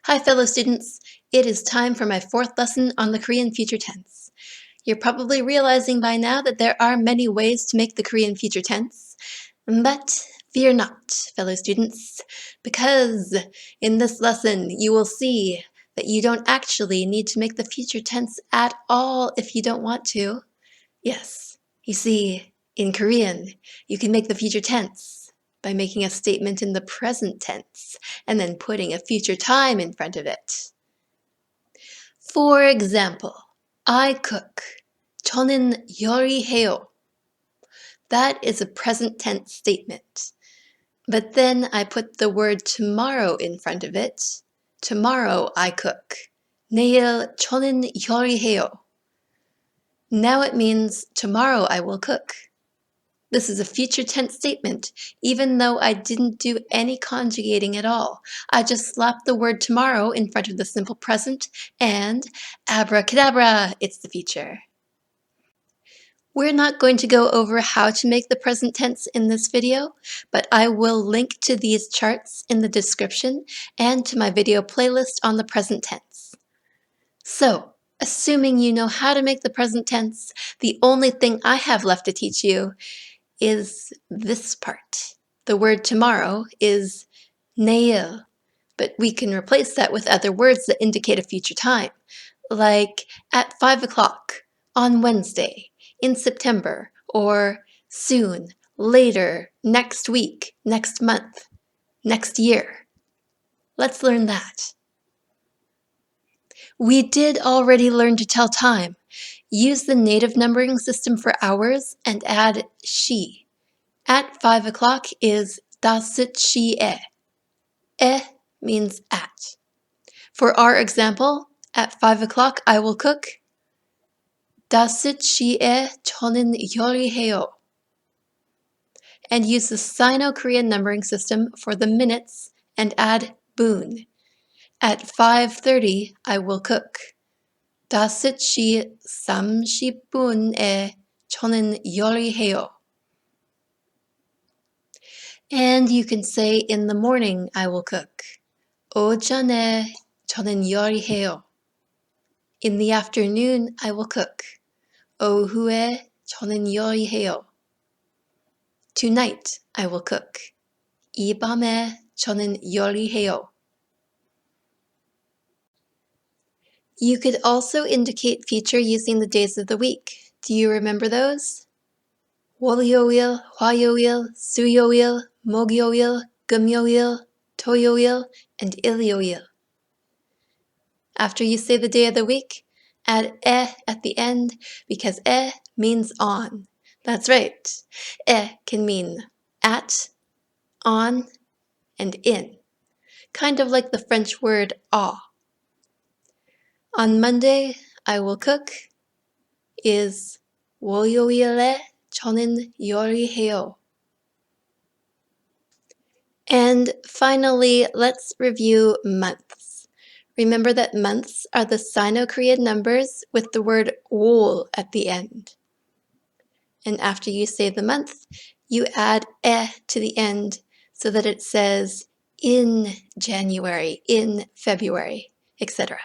Hi fellow students, it is time for my fourth lesson on the Korean future tense. You're probably realizing by now that there are many ways to make the Korean future tense, but fear not, fellow students, because in this lesson you will see that you don't actually need to make the future tense at all if you don't want to. Yes, you see, in Korean, you can make the future tense by making a statement in the present tense and then putting a future time in front of it. For example, I cook. 저는 요리해요. That is a present tense statement. But then I put the word tomorrow in front of it. Tomorrow I cook. 내일 저는 요리해요. Now it means tomorrow I will cook. This is a future tense statement, even though I didn't do any conjugating at all. I just slapped the word tomorrow in front of the simple present, and abracadabra, it's the future. We're not going to go over how to make the present tense in this video, but I will link to these charts in the description and to my video playlist on the present tense. So, assuming you know how to make the present tense, the only thing I have left to teach you is this part. The word tomorrow is 내일, but we can replace that with other words that indicate a future time, like at 5 o'clock, on Wednesday, in September, or soon, later, next week, next month, next year. Let's learn that. We did already learn to tell time. Use the native numbering system for hours and add 시. At 5 o'clock is 5시에. 에 means at. For our example, at 5 o'clock I will cook. 5시에 저는 요리해요. And use the Sino-Korean numbering system for the minutes and add 분. At 5:30 I will cook. 5시 30분에 저는 요리해요. And you can say in the morning I will cook. 오전에 저는 요리해요. In the afternoon I will cook. 오후에 저는 요리해요. Tonight I will cook. 이 밤에 저는 요리해요. You could also indicate future using the days of the week. Do you remember those? 월요일, 화요일, 수요일, 목요일, 금요일, 토요일, and 일요일. After you say the day of the week, add 에 at the end because 에 means on. That's right. 에 can mean at, on, and in. Kind of like the French word à. On Monday, I will cook is 월요일에 저는 요리해요. And finally, let's review months. Remember that months are the Sino-Korean numbers with the word 올 at the end. And after you say the month, you add 에 to the end so that it says in January, in February, etc.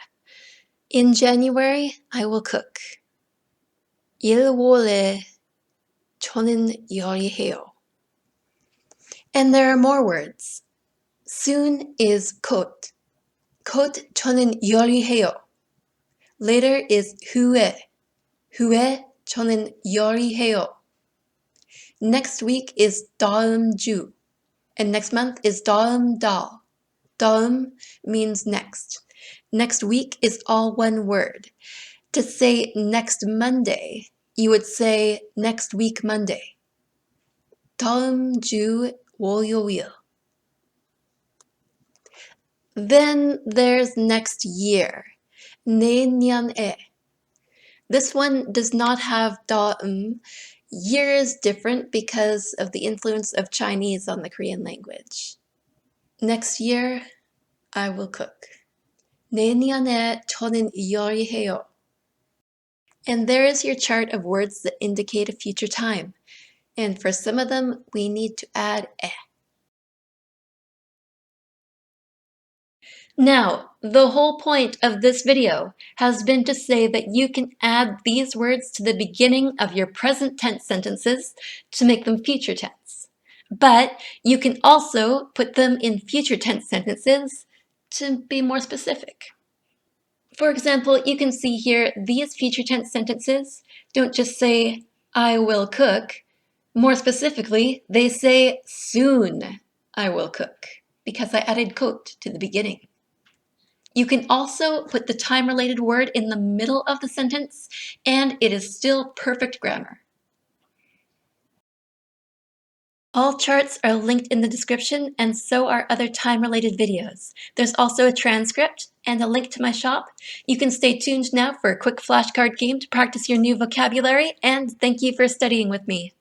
In January, I will cook. 1월에 저는 요리해요. And there are more words. Soon is 곧. 곧 저는 요리해요. Later is 후에. 후에 저는 요리해요. Next week is 다음 주. And next month is 다음 달. 다음 means next. Next week is all one word. To say next Monday, you would say next week Monday. 다음 주 월요일. Then there's next year. 내년에. This one does not have 다음. Year is different because of the influence of Chinese on the Korean language. Next year, I will cook. 내년에 저는 요리해요. And there is your chart of words that indicate a future time. And for some of them, we need to add 에. Now, the whole point of this video has been to say that you can add these words to the beginning of your present tense sentences to make them future tense. But you can also put them in future tense sentences to be more specific. For example, you can see here these future tense sentences don't just say, I will cook. More specifically, they say, soon I will cook, because I added cooked to the beginning. You can also put the time-related word in the middle of the sentence, and it is still perfect grammar. All charts are linked in the description, and so are other time-related videos. There's also a transcript and a link to my shop. You can stay tuned now for a quick flashcard game to practice your new vocabulary, and thank you for studying with me.